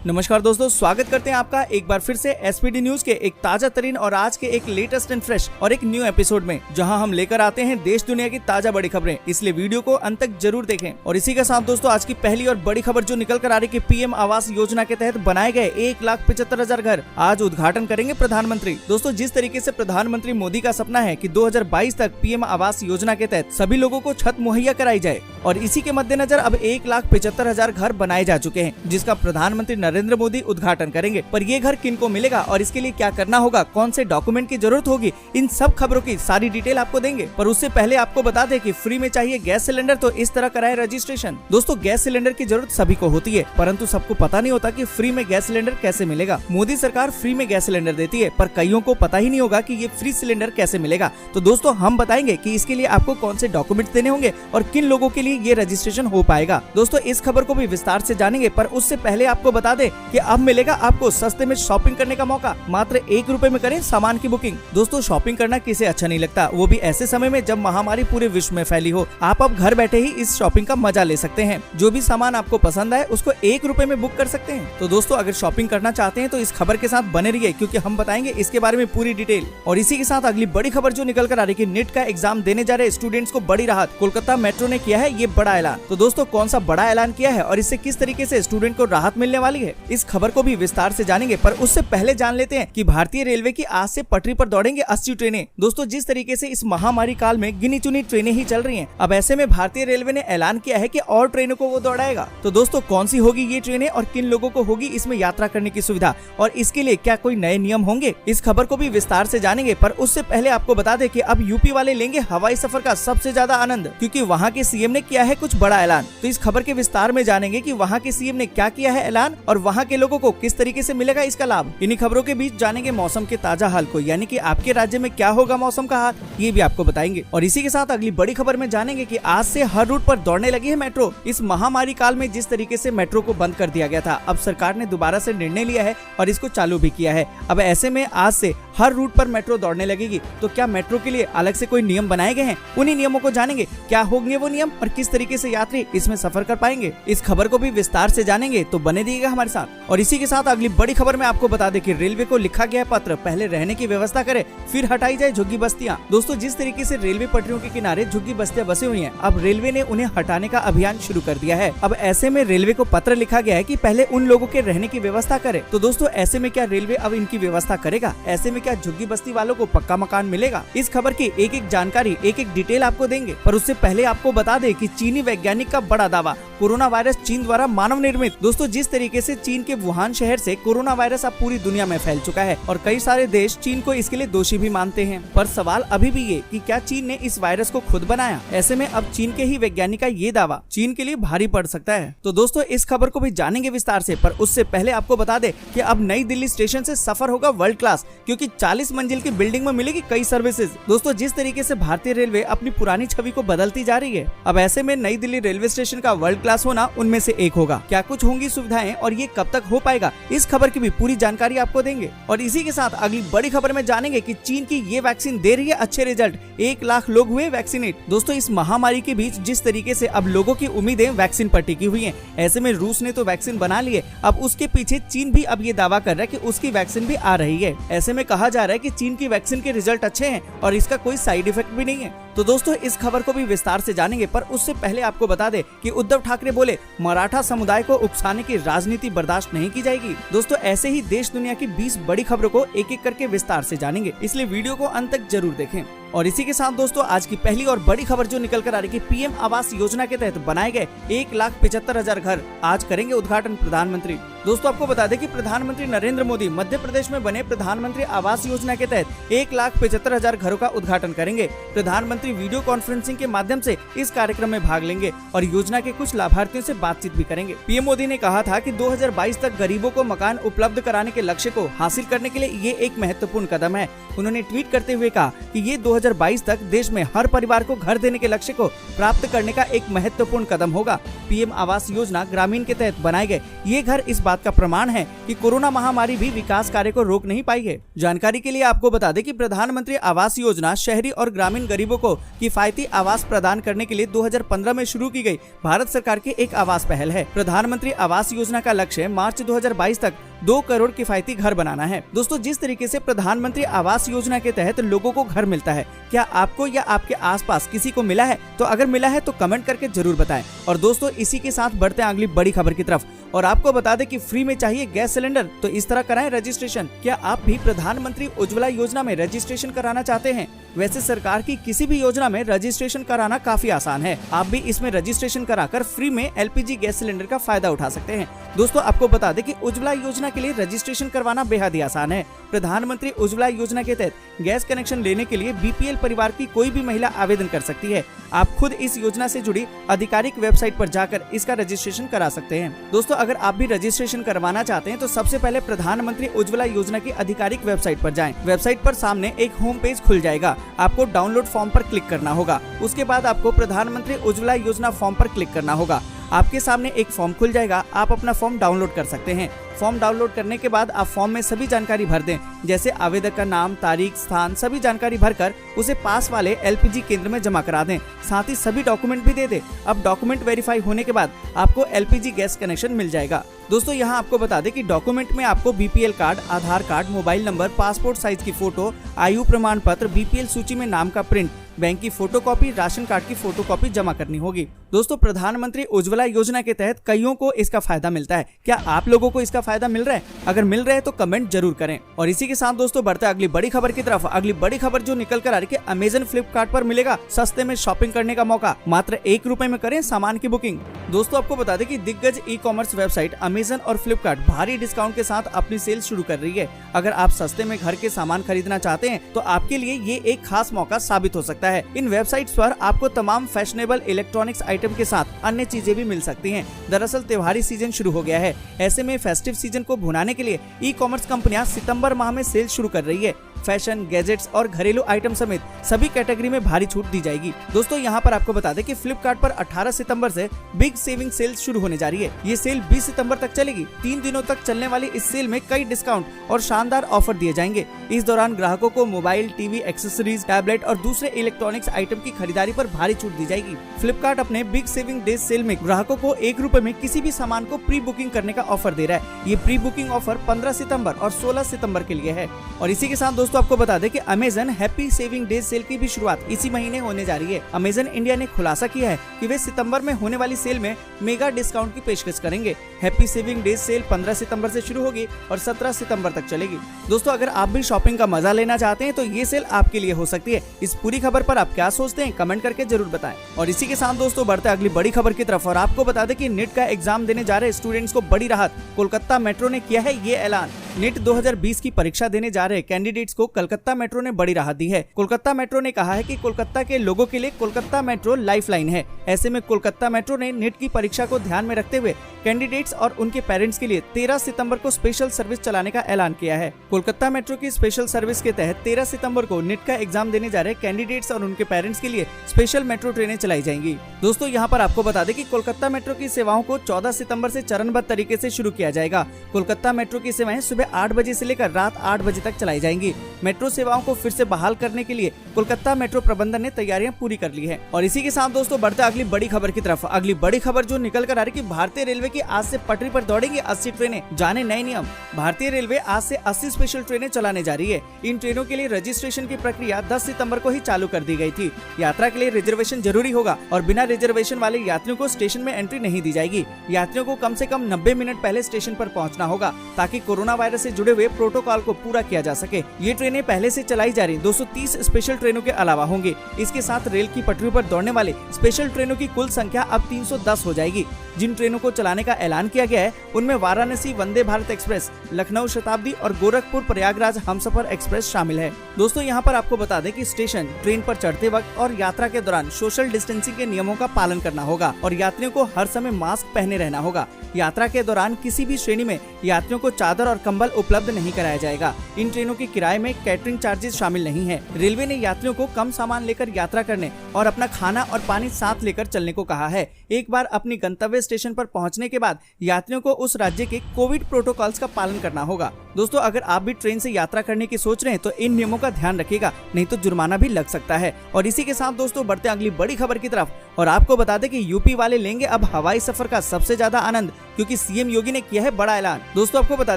नमस्कार दोस्तों, स्वागत करते हैं आपका एक बार फिर से एसपीडी न्यूज के एक ताजा तरीन और आज के एक लेटेस्ट एंड फ्रेश और एक न्यू एपिसोड में, जहां हम लेकर आते हैं देश दुनिया की ताजा बड़ी खबरें। इसलिए वीडियो को अंत तक जरूर देखें। और इसी के साथ दोस्तों, आज की पहली और बड़ी खबर जो निकल कर आ रही है, पीएम आवास योजना के तहत बनाए गए 1,75,000 घर आज उद्घाटन करेंगे प्रधानमंत्री। दोस्तों, जिस तरीके से प्रधानमंत्री मोदी का सपना है कि 2022 तक पीएम आवास योजना के तहत सभी लोगों को छत मुहैया कराई जाए, और इसी के मद्देनजर अब 1,75,000 घर बनाए जा चुके हैं, जिसका प्रधानमंत्री नरेंद्र मोदी उद्घाटन करेंगे। पर ये घर किनको मिलेगा और इसके लिए क्या करना होगा, कौन से डॉक्यूमेंट की जरूरत होगी, इन सब खबरों की सारी डिटेल आपको देंगे। पर उससे पहले आपको बता दें कि फ्री में चाहिए गैस सिलेंडर तो इस तरह कराएं रजिस्ट्रेशन। दोस्तों, गैस सिलेंडर की जरूरत सभी को होती है, परंतु सबको पता नहीं होता कि फ्री में गैस सिलेंडर कैसे मिलेगा। मोदी सरकार फ्री में गैस सिलेंडर देती है, पर कईयों को पता ही नहीं होगा कि ये फ्री सिलेंडर कैसे मिलेगा। तो दोस्तों, हम बताएंगे कि इसके लिए आपको कौन से डॉक्यूमेंट देने होंगे और किन लोगों के लिए ये रजिस्ट्रेशन हो पाएगा। दोस्तों, इस खबर को भी विस्तार से जानेंगे, पर उससे पहले आपको बता दें कि अब मिलेगा आपको सस्ते में शॉपिंग करने का मौका। मात्र 1 रुपए में करें सामान की बुकिंग। दोस्तों, शॉपिंग करना किसे अच्छा नहीं लगता, वो भी ऐसे समय में जब महामारी पूरे विश्व में फैली हो। आप अब घर बैठे ही इस शॉपिंग का मजा ले सकते हैं। जो भी सामान आपको पसंद आए उसको 1 रुपए में बुक कर सकते हैं। तो दोस्तों, अगर शॉपिंग करना चाहते हैं तो इस खबर के साथ बने रहिए, क्योंकि हम बताएंगे इसके बारे में पूरी डिटेल। और इसी के साथ अगली बड़ी खबर जो निकल कर आ रही है, नेट का एग्जाम देने जा रहे स्टूडेंट्स को बड़ी राहत। कोलकाता मेट्रो ने किया है ये बड़ा ऐलान। तो दोस्तों, कौन सा बड़ा ऐलान किया है और इससे किस तरीके से स्टूडेंट को राहत मिलने वाली है, इस खबर को भी विस्तार से जानेंगे। पर उससे पहले जान लेते हैं कि भारतीय रेलवे की आज से पटरी पर दौड़ेंगे 80 ट्रेनें। दोस्तों, जिस तरीके से इस महामारी काल में गिनी चुनी ट्रेनें ही चल रही हैं, अब ऐसे में भारतीय रेलवे ने ऐलान किया है कि और ट्रेनों को वो दौड़ाएगा। तो दोस्तों, कौन सी होगी ये ट्रेनें और किन लोगों को होगी इसमें यात्रा करने की सुविधा, और इसके लिए क्या कोई नए नियम होंगे, इस खबर को भी विस्तार से जानेंगे। पर उससे पहले आपको बता दें कि अब यूपी वाले लेंगे हवाई सफर का सबसे ज्यादा आनंद, क्योंकि वहाँ के सीएम ने किया है कुछ बड़ा ऐलान। तो इस खबर के विस्तार में जानेंगे कि वहाँ के सीएम ने क्या किया है ऐलान और वहाँ के लोगों को किस तरीके से मिलेगा इसका लाभ। इन्हीं खबरों के बीच जानेंगे मौसम के ताजा हाल को, यानी कि आपके राज्य में क्या होगा मौसम का हाल, ये भी आपको बताएंगे। और इसी के साथ अगली बड़ी खबर में जानेंगे कि आज से हर रूट पर दौड़ने लगी है मेट्रो। इस महामारी काल में जिस तरीके से मेट्रो को बंद कर दिया गया था, अब सरकार ने दोबारा से निर्णय लिया है और इसको चालू भी किया है। अब ऐसे में आज से हर रूट पर मेट्रो दौड़ने लगेगी। तो क्या मेट्रो के लिए अलग से कोई नियम बनाए गए हैं, उन्हीं नियमों को जानेंगे, क्या होंगे वो नियम और किस तरीके से यात्री इसमें सफर कर पाएंगे। इस खबर को भी विस्तार से जानेंगे, तो बने रहिएगा हमारे साथ। और इसी के साथ अगली बड़ी खबर में आपको बता दें कि रेलवे को लिखा गया पत्र, पहले रहने की व्यवस्था करे फिर हटाई जाए झुग्गी बस्तियां। दोस्तों, जिस तरीके से रेलवे पटरियों के किनारे झुग्गी बस्तियां बसी हुई हैं, अब रेलवे ने उन्हें हटाने का अभियान शुरू कर दिया है। अब ऐसे में रेलवे को पत्र लिखा गया है कि पहले उन लोगों के रहने की व्यवस्था करे। तो दोस्तों, ऐसे में क्या रेलवे अब इनकी व्यवस्था करेगा? ऐसे में क्या झुग्गी बस्ती वालों को पक्का मकान मिलेगा? इस खबर की एक एक जानकारी, एक एक डिटेल आपको देंगे। पर उससे पहले आपको बता दें कि चीनी वैज्ञानिक का बड़ा दावा, कोरोना वायरस चीन द्वारा मानव निर्मित। दोस्तों, जिस तरीके से चीन के वुहान शहर से कोरोना वायरस अब पूरी दुनिया में फैल चुका है और कई सारे देश चीन को इसके लिए दोषी भी मानते हैं, पर सवाल अभी भी ये कि क्या चीन ने इस वायरस को खुद बनाया? ऐसे में अब चीन के ही वैज्ञानिक का ये दावा चीन के लिए भारी पड़ सकता है। तो दोस्तों, इस खबर को भी जानेंगे विस्तार से। पर उससे पहले आपको बता दें कि अब नई दिल्ली स्टेशन से सफर होगा वर्ल्ड क्लास, क्योंकि 40 मंजिल की बिल्डिंग में मिलेगी कई सर्विसेज। दोस्तों, जिस तरीके से भारतीय रेलवे अपनी पुरानी छवि को बदलती जा रही है, अब ऐसे में नई दिल्ली रेलवे स्टेशन का वर्ल्ड क्लास होना उनमें से एक होगा। क्या कुछ होंगी सुविधाएं और ये कब तक हो पाएगा, इस खबर की भी पूरी जानकारी आपको देंगे। और इसी के साथ अगली बड़ी खबर में जानेंगे कि चीन की ये वैक्सीन दे रही है अच्छे रिजल्ट, 1 लाख लोग हुए वैक्सीनेट। दोस्तों, इस महामारी के बीच जिस तरीके से अब लोगों की उम्मीदें वैक्सीन पर टिकी हुई हैं, ऐसे में रूस ने तो वैक्सीन बना ली है, अब उसके पीछे चीन भी अब ये दावा कर रहा है कि उसकी वैक्सीन भी आ रही है। ऐसे में कहा जा रहा है कि चीन की वैक्सीन के रिजल्ट अच्छे हैं और इसका कोई साइड इफेक्ट भी नहीं है। तो दोस्तों, इस खबर को भी विस्तार से जानेंगे। पर उससे पहले आपको बता दें कि उद्धव ठाकरे बोले मराठा समुदाय को उकसाने की राजनीति बर्दाश्त नहीं की जाएगी। दोस्तों, ऐसे ही देश दुनिया की 20 बड़ी खबरों को एक एक करके विस्तार से जानेंगे, इसलिए वीडियो को अंत तक जरूर देखें। और इसी के साथ दोस्तों, आज की पहली और बड़ी खबर जो निकल कर आ रही है, पीएम आवास योजना के तहत बनाए गए 1,75,000 घर आज करेंगे उद्घाटन प्रधानमंत्री। दोस्तों, आपको बता दें कि प्रधानमंत्री नरेंद्र मोदी मध्य प्रदेश में बने प्रधानमंत्री आवास योजना के तहत 1,75,000 घरों का उद्घाटन करेंगे। प्रधानमंत्री वीडियो कॉन्फ्रेंसिंग के माध्यम से इस कार्यक्रम में भाग लेंगे और योजना के कुछ लाभार्थियों से बातचीत भी करेंगे। पीएम मोदी ने कहा था कि 2022 तक गरीबों को मकान उपलब्ध कराने के लक्ष्य को हासिल करने के लिए ये एक महत्वपूर्ण कदम है। उन्होंने ट्वीट करते हुए कहा कि ये 2022 तक देश में हर परिवार को घर देने के लक्ष्य को प्राप्त करने का एक महत्वपूर्ण कदम होगा। पीएम आवास योजना ग्रामीण के तहत बनाए गए ये घर इस बात बात का प्रमाण है कि कोरोना महामारी भी विकास कार्य को रोक नहीं पाई है। जानकारी के लिए आपको बता दें कि प्रधानमंत्री आवास योजना शहरी और ग्रामीण गरीबों को किफायती आवास प्रदान करने के लिए 2015 में शुरू की गई भारत सरकार की एक आवास पहल है। प्रधानमंत्री आवास योजना का लक्ष्य मार्च 2022 तक 2 करोड़ किफायती घर बनाना है। दोस्तों, जिस तरीके से प्रधानमंत्री आवास योजना के तहत लोगों को घर मिलता है, क्या आपको या आपके आसपास किसी को मिला है? तो अगर मिला है तो कमेंट करके जरूर बताएं। और दोस्तों, इसी के साथ बढ़ते हैं अगली बड़ी खबर की तरफ और आपको बता दें कि फ्री में चाहिए गैस सिलेंडर तो इस तरह कराएं रजिस्ट्रेशन। क्या आप भी प्रधानमंत्री उज्ज्वला योजना में रजिस्ट्रेशन कराना चाहते हैं? वैसे सरकार की किसी भी योजना में रजिस्ट्रेशन कराना काफी आसान है। आप भी इसमें रजिस्ट्रेशन कराकर फ्री में LPG गैस सिलेंडर का फायदा उठा सकते हैं। दोस्तों, आपको बता दें कि उज्ज्वला योजना के लिए रजिस्ट्रेशन करवाना बेहद ही आसान है। प्रधानमंत्री उज्ज्वला योजना के तहत गैस कनेक्शन लेने के लिए BPL परिवार की कोई भी महिला आवेदन कर सकती है। आप खुद इस योजना से जुड़ी आधिकारिक वेबसाइट पर जाकर इसका रजिस्ट्रेशन करा सकते हैं। दोस्तों, अगर आप भी रजिस्ट्रेशन करवाना चाहते हैं तो सबसे पहले प्रधानमंत्री उज्ज्वला योजना की आधिकारिक वेबसाइट पर जाएं। वेबसाइट पर सामने एक होम पेज खुल जाएगा। आपको डाउनलोड फॉर्म पर क्लिक करना होगा। उसके बाद आपको प्रधानमंत्री उज्ज्वला योजना फॉर्म पर क्लिक करना होगा। आपके सामने एक फॉर्म खुल जाएगा। आप अपना फॉर्म डाउनलोड कर सकते हैं। फॉर्म डाउनलोड करने के बाद आप फॉर्म में सभी जानकारी भर दें, जैसे आवेदक का नाम, तारीख, स्थान, सभी जानकारी भरकर उसे पास वाले LPG केंद्र में जमा करा दें। साथ ही सभी डॉक्यूमेंट भी दे दें। अब डॉक्यूमेंट वेरीफाई होने के बाद आपको LPG गैस कनेक्शन मिल जाएगा। दोस्तों, यहाँ आपको बता दें कि डॉक्यूमेंट में आपको BPL card, Aadhaar card, mobile number, passport size की फोटो, आयु प्रमाण पत्र, BPL सूची में नाम का प्रिंट, बैंक की फोटोकॉपी, राशन कार्ड की फोटोकॉपी जमा करनी होगी। दोस्तों, प्रधानमंत्री उज्ज्वला योजना के तहत कईयों को इसका फायदा मिलता है। क्या आप लोगों को इसका फायदा मिल रहा है? अगर मिल रहा है तो कमेंट जरूर करें। और इसी के साथ दोस्तों बढ़ते अगली बड़ी खबर की तरफ। अगली बड़ी खबर जो निकल कर आ रही है, अमेजन फ्लिपकार्ट पर मिलेगा सस्ते में शॉपिंग करने का मौका। मात्र 1 रुपए में करें सामान की बुकिंग। दोस्तों, आपको बता दें कि दिग्गज ई-कॉमर्स वेबसाइट अमेजन और फ्लिपकार्ट भारी डिस्काउंट के साथ अपनी सेल शुरू कर रही है। अगर आप सस्ते में घर के सामान खरीदना चाहते हैं तो आपके लिए ये एक खास मौका साबित हो सकता है। इन वेबसाइट्स पर आपको तमाम फैशनेबल इलेक्ट्रॉनिक्स आइटम के साथ अन्य चीजें भी मिल सकती हैं। दरअसल त्योहारी सीजन शुरू हो गया है। ऐसे में फेस्टिव सीजन को भुनाने के लिए ई-कॉमर्स कंपनियां सितंबर माह में सेल शुरू कर रही है। फैशन, गैजेट्स और घरेलू आइटम समेत सभी कैटेगरी में भारी छूट दी जाएगी। दोस्तों, यहाँ पर आपको बता दें कि फ्लिपकार्ट पर 18 सितंबर से बिग सेविंग सेल शुरू होने जा रही है। ये सेल 20 सितंबर तक चलेगी। 3 दिनों तक चलने वाली इस सेल में कई डिस्काउंट और शानदार ऑफर दिए जाएंगे। इस दौरान ग्राहकों को मोबाइल, टीवी, एक्सेसरीज, टैबलेट और दूसरे इलेक्ट्रॉनिक्स आइटम की खरीदारी पर भारी छूट दी जाएगी। फ्लिपकार्ट अपने बिग सेविंग डेज सेल में ग्राहकों को 1 रुपए में किसी भी सामान को प्री बुकिंग करने का ऑफर दे रहा है। ये प्री बुकिंग ऑफर 15 सितंबर और 16 सितंबर के लिए है। और इसी के साथ दोस्तों आपको बता दें कि Amazon happy saving days cell की भी शुरुआत इसी महीने होने जा रही है। अमेजन इंडिया ने खुलासा किया है कि वे सितंबर में होने वाली सेल में मेगा डिस्काउंट की पेशकश करेंगे। हैप्पी सेविंग डेज सेल 15 सितंबर से शुरू होगी और 17 सितंबर तक चलेगी। दोस्तों, अगर आप भी शॉपिंग का मजा लेना चाहते हैं तो ये सेल आपके लिए हो सकती है। इस पूरी खबर पर आप क्या सोचते हैं कमेंट करके जरूर बताएं। और इसी के साथ दोस्तों बढ़ते अगली बड़ी खबर की तरफ और आपको बता दें कि नीट का एग्जाम देने जा रहे स्टूडेंट्स को बड़ी राहत। कोलकाता मेट्रो ने किया है ये ऐलान। नीट 2020 की परीक्षा देने जा रहे कैंडिडेट्स को कोलकाता मेट्रो ने बड़ी राहत दी है। कोलकाता मेट्रो ने कहा है कि कोलकाता के लोगों के लिए कोलकाता मेट्रो लाइफलाइन है। ऐसे में कोलकाता मेट्रो ने नीट की परीक्षा को ध्यान में रखते हुए कैंडिडेट्स और उनके पेरेंट्स के लिए 13 सितंबर को स्पेशल सर्विस चलाने का ऐलान किया है। कोलकाता मेट्रो की स्पेशल सर्विस के तहत 13 सितंबर को नीट का एग्जाम देने जा रहे कैंडिडेट्स और उनके पेरेंट्स के लिए स्पेशल मेट्रो ट्रेनें चलाई जाएंगी। दोस्तों, यहाँ पर आपको बता दें कि कोलकाता मेट्रो की सेवाओं को 14 सितंबर से चरणबद्ध तरीके से शुरू किया जाएगा। कोलकाता मेट्रो की सेवाएं सुबह 8 बजे से लेकर रात 8 बजे तक चलाई जाएंगी। मेट्रो सेवाओं को फिर से बहाल करने के लिए कोलकाता मेट्रो प्रबंधन ने तैयारियां पूरी कर ली है। और इसी के साथ दोस्तों बढ़ते अगली बड़ी खबर की तरफ। अगली बड़ी खबर जो निकल कर आ रही है कि भारतीय रेलवे की आज से पटरी पर दौड़ेंगी 80 ट्रेनें। जाने नए नियम। भारतीय रेलवे आज से 80 स्पेशल ट्रेनें चलाने जा रही है। इन ट्रेनों के लिए रजिस्ट्रेशन की प्रक्रिया 10 सितंबर को ही चालू कर दी गई थी। यात्रा के लिए रिजर्वेशन जरूरी होगा और बिना रिजर्वेशन वाले यात्रियों को स्टेशन में एंट्री नहीं दी जाएगी। यात्रियों को कम से कम 90 मिनट पहले स्टेशन पर पहुंचना होगा ताकि कोरोना वायरस से जुड़े हुए प्रोटोकॉल को पूरा किया जा सके। ये ट्रेनें पहले से चलाई जा रही 230 स्पेशल ट्रेनों के अलावा होंगे। इसके साथ रेल की पटरी पर दौड़ने वाले स्पेशल ट्रेनों की कुल संख्या अब 310 हो जाएगी। जिन ट्रेनों को चलाने का ऐलान किया गया है उनमें वाराणसी वंदे भारत एक्सप्रेस, लखनऊ शताब्दी और गोरखपुर प्रयागराज हमसफर एक्सप्रेस शामिल है। दोस्तों, यहाँ पर आपको बता दें कि स्टेशन, ट्रेन पर चढ़ते वक्त और यात्रा के दौरान सोशल डिस्टेंसिंग के नियमों का पालन करना होगा और यात्रियों को हर समय मास्क पहने रहना होगा। यात्रा के दौरान किसी भी श्रेणी में यात्रियों को चादर और कंबल कंबल उपलब्ध नहीं कराया जाएगा। इन ट्रेनों के किराए में कैटरिंग चार्जेस शामिल नहीं है। रेलवे ने यात्रियों को कम सामान लेकर यात्रा करने और अपना खाना और पानी साथ लेकर चलने को कहा है। एक बार अपनी गंतव्य स्टेशन पर पहुंचने के बाद यात्रियों को उस राज्य के कोविड प्रोटोकॉल्स का पालन करना होगा। दोस्तों, अगर आप भी ट्रेन से यात्रा करने की सोच रहे हैं तो इन नियमों का ध्यान रखिएगा, नहीं तो जुर्माना भी लग सकता है। और इसी के साथ दोस्तों बढ़ते अगली बड़ी खबर की तरफ और आपको बता दें कि यूपी वाले लेंगे अब हवाई सफर का सबसे ज्यादा आनंद, क्योंकि सीएम योगी ने किया है बड़ा ऐलान। दोस्तों, आपको बता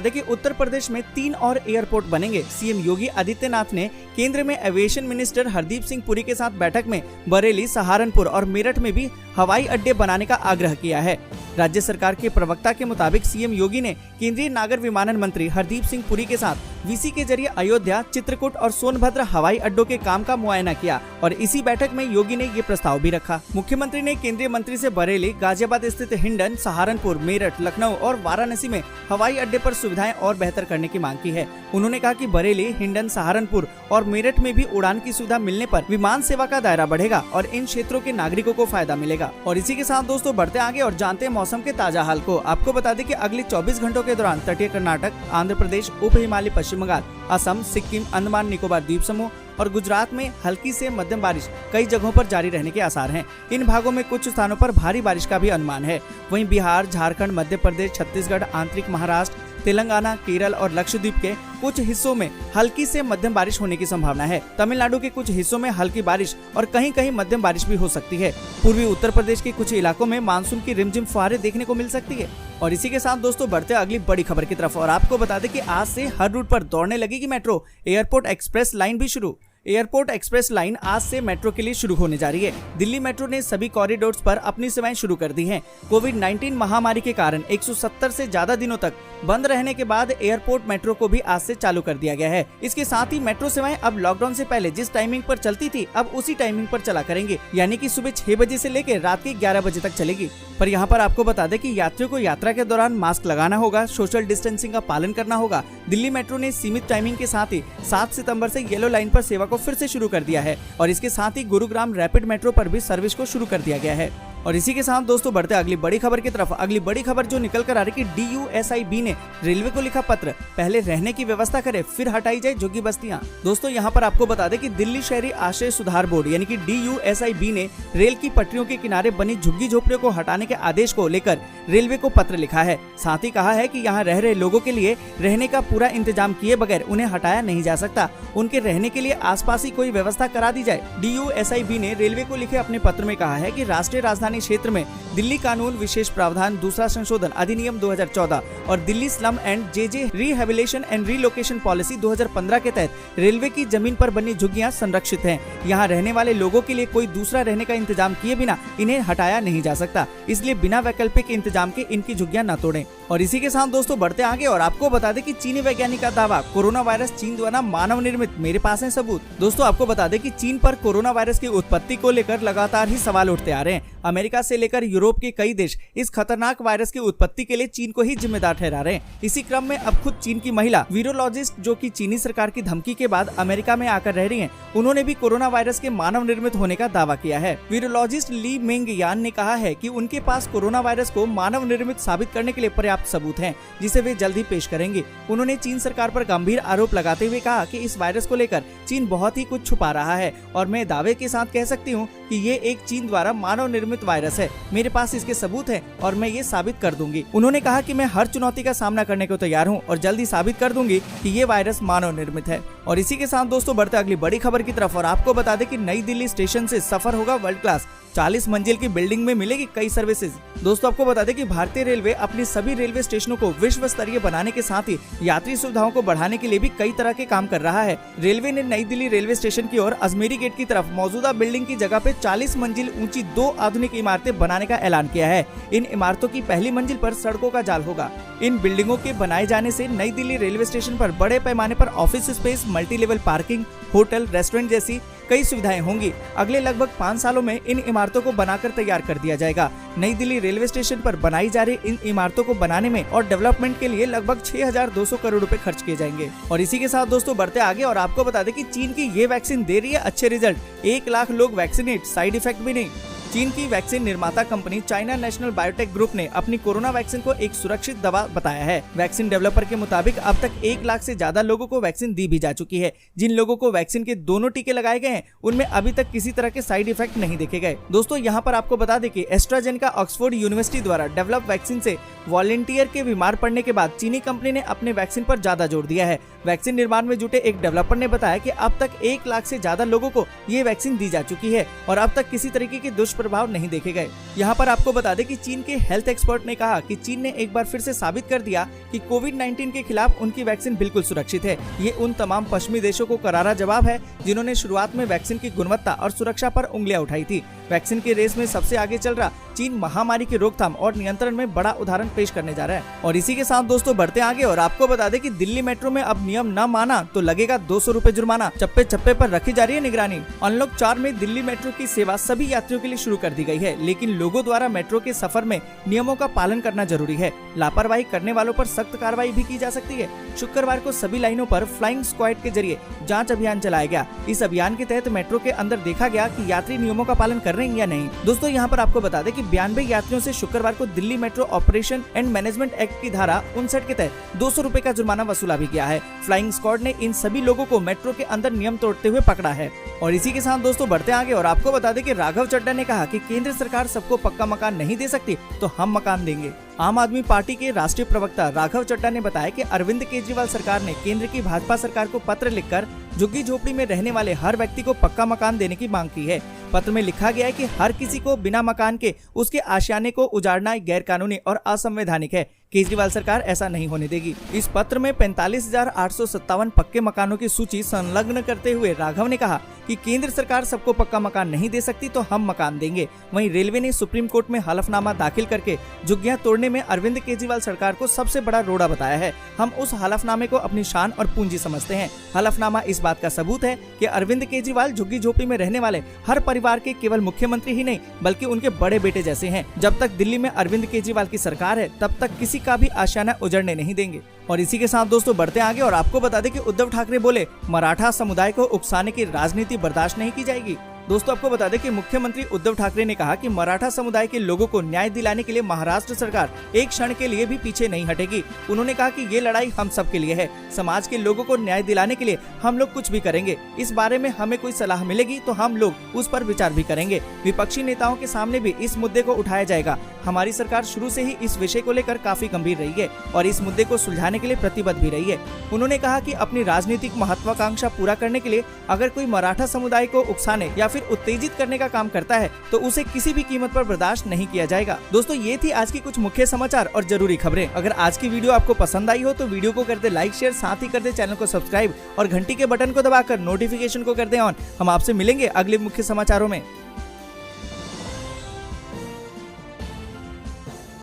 दें कि उत्तर प्रदेश में 3 और एयरपोर्ट बनेंगे। सीएम योगी आदित्यनाथ ने केंद्र में एविएशन मिनिस्टर हरदीप सिंह पुरी के साथ बैठक में बरेली, सहारनपुर और मेरठ में भी हवाई अड्डे बनाने का आग्रह किया है। राज्य सरकार के प्रवक्ता के मुताबिक सीएम योगी ने केंद्रीय नागर विमानन मंत्री हरदीप सिंह पुरी के साथ वीसी के जरिए अयोध्या, चित्रकूट और सोनभद्र हवाई अड्डों के काम का मुआयना किया और इसी बैठक में योगी ने ये प्रस्ताव भी रखा। मुख्यमंत्री ने केंद्रीय मंत्री से बरेली, गाजियाबाद स्थित हिंडन, सहारनपुर, मेरठ, लखनऊ और वाराणसी में हवाई अड्डे पर सुविधाएं और बेहतर करने की मांग की है। उन्होंने कहा कि बरेली, हिंडन, सहारनपुर और मेरठ में भी उड़ान की सुविधा मिलने पर विमान सेवा का दायरा बढ़ेगा और इन क्षेत्रों के नागरिकों को फायदा मिलेगा। और इसी के साथ दोस्तों बढ़ते आगे और जानते हैं मौसम के ताजा हाल को। आपको बता दें कि अगले 24 घंटों के दौरान तटीय कर्नाटक, आंध्र प्रदेश, उप हिमालय पश्चिम बंगाल, असम, सिक्किम, अंडमान निकोबार द्वीप समूह और गुजरात में हल्की से मध्यम बारिश कई जगहों पर जारी रहने के आसार हैं। इन भागों में कुछ स्थानों पर भारी बारिश का भी अनुमान है। वहीं बिहार, झारखंड, मध्य प्रदेश, छत्तीसगढ़, आंतरिक महाराष्ट्र, तेलंगाना, केरल और लक्षद्वीप के कुछ हिस्सों में हल्की से मध्यम बारिश होने की संभावना है। तमिलनाडु के कुछ हिस्सों में हल्की बारिश और कहीं कहीं मध्यम बारिश भी हो सकती है। पूर्वी उत्तर प्रदेश के कुछ इलाकों में मानसून की रिमझिम फुहारें देखने को मिल सकती है। और इसी के साथ दोस्तों बढ़ते अगली बड़ी खबर की तरफ और आपको बता दें कि आज से हर रूट पर दौड़ने लगेगी मेट्रो। एयरपोर्ट एक्सप्रेस लाइन भी शुरू। एयरपोर्ट एक्सप्रेस लाइन आज से मेट्रो के लिए शुरू होने जा रही है। दिल्ली मेट्रो ने सभी कॉरिडोर्स पर अपनी सेवाएं शुरू कर दी हैं। कोविड-19 महामारी के कारण 170 से ज्यादा दिनों तक बंद रहने के बाद एयरपोर्ट मेट्रो को भी आज से चालू कर दिया गया है। इसके साथ ही मेट्रो सेवाएं अब लॉकडाउन से पहले जिस टाइमिंग पर चलती थी अब उसी टाइमिंग पर चला करेंगे, यानी कि सुबह 6 बजे से लेकर रात के 11 बजे तक चलेगी। पर यहाँ पर आपको बता दें कि यात्रियों को यात्रा के दौरान मास्क लगाना होगा, सोशल डिस्टेंसिंग का पालन करना होगा। दिल्ली मेट्रो ने सीमित टाइमिंग के साथ ही 7 सितंबर से येलो लाइन पर सेवा को फिर से शुरू कर दिया है और इसके साथ ही गुरुग्राम रैपिड मेट्रो पर भी सर्विस को शुरू कर दिया गया है। और इसी के साथ दोस्तों बढ़ते अगली बड़ी खबर की तरफ। अगली बड़ी खबर जो निकल कर आ रही कि DUSIB ने रेलवे को लिखा पत्र, पहले रहने की व्यवस्था करे फिर हटाई जाए झुग्गी बस्तियां। दोस्तों यहाँ पर आपको बता दें कि दिल्ली शहरी आश्रय सुधार बोर्ड यानी कि DUSIB ने रेल की पटरियों के किनारे बनी झुग्गी झोपड़ियों को हटाने के आदेश को लेकर रेलवे को पत्र लिखा है। साथ ही कहा है कि यहाँ रह रहे लोगों के लिए रहने का पूरा इंतजाम किए बगैर उन्हें हटाया नहीं जा सकता। उनके रहने के लिए आसपास ही कोई व्यवस्था करा दी जाए। DUSIB ने रेलवे को लिखे अपने पत्र में कहा है कि राष्ट्रीय राजधानी क्षेत्र में दिल्ली कानून विशेष प्रावधान दूसरा संशोधन अधिनियम 2014 और Delhi slum and JJ rehabilitation and relocation policy 2015 के तहत रेलवे की जमीन पर बनी झुग्गियां संरक्षित हैं। यहाँ रहने वाले लोगों के लिए कोई दूसरा रहने का इंतजाम किए बिना इन्हें हटाया नहीं जा सकता, इसलिए बिना वैकल्पिक इंतजाम के इनकी झुग्गियां न तोड़ें। और इसी के साथ दोस्तों बढ़ते आगे और आपको बता दें कि चीनी वैज्ञानिक का दावा, कोरोना वायरस चीन द्वारा मानव निर्मित, मेरे पास है सबूत। दोस्तों आपको बता दें कि चीन पर कोरोना वायरस की उत्पत्ति को लेकर लगातार ही सवाल उठते आ रहे हैं। अमेरिका से लेकर यूरोप के कई देश इस खतरनाक वायरस की उत्पत्ति के लिए चीन को ही जिम्मेदार ठहरा रहे हैं। इसी क्रम में अब खुद चीन की महिला वीरोलॉजिस्ट जो कि चीनी सरकार की धमकी के बाद अमेरिका में आकर रह रही हैं, उन्होंने भी कोरोना वायरस के मानव निर्मित होने का दावा किया है। वीरोलॉजिस्ट ली मेंग यान ने कहा है कि उनके पास कोरोना वायरस को मानव निर्मित साबित करने के लिए पर्याप्त सबूत हैं, जिसे वे जल्द ही पेश करेंगे। उन्होंने चीन सरकार पर गंभीर आरोप लगाते हुए कहा कि इस वायरस को लेकर चीन बहुत ही कुछ छुपा रहा है और मैं दावे के साथ कह सकती हूँ कि ये एक चीन द्वारा मानव निर्मित वायरस है। मेरे पास इसके सबूत हैं और मैं ये साबित कर दूंगी। उन्होंने कहा कि मैं हर चुनौती का सामना करने को तैयार हूँ और जल्दी साबित कर दूंगी कि ये वायरस मानव निर्मित है। और इसी के साथ दोस्तों बढ़ते अगली बड़ी खबर की तरफ और आपको बता दें कि नई दिल्ली स्टेशन से सफर होगा वर्ल्ड क्लास। 40 मंजिल की बिल्डिंग में मिलेगी कई सर्विसेज। दोस्तों आपको बता दें कि भारतीय रेलवे अपनी सभी रेलवे स्टेशनों को विश्व स्तरीय बनाने के साथ ही यात्री सुविधाओं को बढ़ाने के लिए भी कई तरह के काम कर रहा है। रेलवे ने नई दिल्ली रेलवे स्टेशन की ओर अजमेरी गेट की तरफ मौजूदा बिल्डिंग की जगह पे 40 मंजिल ऊंची 2 आधुनिक इमारतें बनाने का ऐलान किया है। इन इमारतों की पहली मंजिल पर सड़कों का जाल होगा। इन बिल्डिंगों के बनाए जाने से नई दिल्ली रेलवे स्टेशन पर बड़े पैमाने पर office space, multi level parking, hotel, restaurant जैसी कई सुविधाएं होंगी। अगले लगभग 5 सालों में इन इमारतों को बनाकर तैयार कर दिया जाएगा। नई दिल्ली रेलवे स्टेशन पर बनाई जा रही इन इमारतों को बनाने में और डेवलपमेंट के लिए लगभग 6200 करोड़ रुपए खर्च किए जाएंगे। और इसी के साथ दोस्तों बढ़ते आगे और आपको बता दें कि चीन की ये वैक्सीन दे रही है अच्छे रिजल्ट। 1 लाख लोग वैक्सीनेट, साइड इफेक्ट भी नहीं। चीन की वैक्सीन निर्माता company China national biotech group ने अपनी कोरोना वैक्सीन को एक सुरक्षित दवा बताया है। वैक्सीन डेवलपर के मुताबिक अब तक 1 लाख से ज्यादा लोगों को वैक्सीन दी भी जा चुकी है। जिन लोगों को वैक्सीन के दोनों टीके लगाए गए हैं उनमें अभी तक किसी तरह के साइड इफेक्ट नहीं देखे गए। दोस्तों यहाँ पर आपको बता दें कि एस्ट्राजेनेका ऑक्सफोर्ड यूनिवर्सिटी द्वारा डेवलप वैक्सीन से वॉलंटियर के बीमार पड़ने के बाद चीनी कंपनी ने अपने वैक्सीन पर ज्यादा जोर दिया है। वैक्सीन निर्माण में जुटे एक डेवलपर ने बताया कि अब तक 1 लाख से ज्यादा लोगों को ये वैक्सीन दी जा चुकी है और अब तक किसी तरीके के दुष्प्रभाव नहीं देखे गए। यहाँ पर आपको बता दें कि चीन के हेल्थ एक्सपर्ट ने कहा कि चीन ने एक बार फिर से साबित कर दिया कि कोविड-19 के खिलाफ उनकी वैक्सीन बिल्कुल सुरक्षित है। ये उन तमाम पश्चिमी देशों को करारा जवाब है जिन्होंने शुरुआत में वैक्सीन की गुणवत्ता और सुरक्षा पर उंगलियां उठाई थी। वैक्सीन के रेस में सबसे आगे चल रहा चीन महामारी की रोकथाम और नियंत्रण में बड़ा उदाहरण पेश करने जा रहा है। और इसी के साथ दोस्तों बढ़ते आगे और आपको बता दें कि दिल्ली मेट्रो में अब नियम न माना तो लगेगा 200 रुपए जुर्माना। चप्पे चप्पे पर रखी जा रही है निगरानी। अनलॉक 4 में दिल्ली मेट्रो की सेवा सभी यात्रियों के लिए शुरू कर दी गई है, लेकिन लोगों द्वारा मेट्रो के सफर में नियमों का पालन करना जरूरी है। लापरवाही करने वालों पर सख्त कार्रवाई भी की जा सकती है। शुक्रवार को सभी लाइनों पर फ्लाइंग स्क्वाड के जरिए जाँच अभियान चलाया गया। इस अभियान के तहत मेट्रो के अंदर देखा गया कि यात्री नियमों का पालन कर रहे हैं या नहीं। दोस्तों यहाँ पर आपको बता दें कि 92 यात्रियों से शुक्रवार को Delhi metro operation and management act की धारा 59 के तहत 200 रुपए का जुर्माना वसूला भी गया है। फ्लाइंग स्क्वाड ने इन सभी लोगों को मेट्रो के अंदर नियम तोड़ते हुए पकड़ा है। और इसी के साथ दोस्तों बढ़ते आगे और आपको बता दें कि राघव चड्ढा ने कहा कि केंद्र सरकार सबको पक्का मकान नहीं दे सकती तो हम मकान देंगे। आम आदमी पार्टी के राष्ट्रीय प्रवक्ता राघव चड्ढा ने बताया कि अरविंद केजरीवाल सरकार ने केंद्र की भाजपा सरकार को पत्र लिखकर झुग्गी झोपड़ी में रहने वाले हर व्यक्ति को पक्का मकान देने की मांग की है। पत्र में लिखा गया है कि हर किसी को बिना मकान के उसके आशियाने को उजाड़ना गैर कानूनी और असंवैधानिक है। केजरीवाल सरकार ऐसा नहीं होने देगी। इस पत्र में 45,857 पक्के मकानों की सूची संलग्न करते हुए राघव ने कहा कि केंद्र सरकार सबको पक्का मकान नहीं दे सकती तो हम मकान देंगे। वहीं रेलवे ने सुप्रीम कोर्ट में हलफनामा दाखिल करके झुग्गियां तोड़ने में अरविंद केजरीवाल सरकार को सबसे बड़ा रोड़ा बताया है। हम उस हलफनामे को अपनी शान और पूंजी समझते हैं। हलफनामा इस बात का सबूत है कि अरविंद केजरीवाल झुग्गी झोपड़ी में रहने वाले हर परिवार के केवल मुख्यमंत्री ही नहीं बल्कि उनके बड़े बेटे जैसे हैं। जब तक दिल्ली में अरविंद केजरीवाल की सरकार है तब तक किसी का भी आशियाना उजड़ने नहीं देंगे। और इसी के साथ दोस्तों बढ़ते आगे और आपको बता दें कि उद्धव ठाकरे बोले मराठा समुदाय को उकसाने की राजनीति बर्दाश्त नहीं की जाएगी। दोस्तों आपको बता दें कि मुख्यमंत्री उद्धव ठाकरे ने कहा कि मराठा समुदाय के लोगों को न्याय दिलाने के लिए महाराष्ट्र सरकार एक क्षण के लिए भी पीछे नहीं हटेगी। उन्होंने कहा कि ये लड़ाई हम सब के लिए है। समाज के लोगों को न्याय दिलाने के लिए हम लोग कुछ भी करेंगे। इस बारे में हमें कोई सलाह मिलेगी तो हम लोग उस पर विचार भी करेंगे। विपक्षी नेताओं के सामने भी इस मुद्दे को उठाया जाएगा। हमारी सरकार शुरू से ही इस विषय को लेकर काफी गंभीर रही है और इस मुद्दे को सुलझाने के लिए प्रतिबद्ध भी रही है। उन्होंने कहा कि अपनी राजनीतिक महत्वाकांक्षा पूरा करने के लिए अगर कोई मराठा समुदाय को उकसाने या फिर उत्तेजित करने का काम करता है तो उसे किसी भी कीमत पर बर्दाश्त नहीं किया जाएगा। दोस्तों ये थी आज की कुछ मुख्य समाचार और जरूरी खबरें। अगर आज की वीडियो आपको पसंद आई हो तो वीडियो को कर दे लाइक शेयर, साथ ही कर दे चैनल को सब्सक्राइब और घंटी के बटन को दबाकर नोटिफिकेशन को कर दे ऑन। हम आपसे मिलेंगे अगले मुख्य समाचारों में।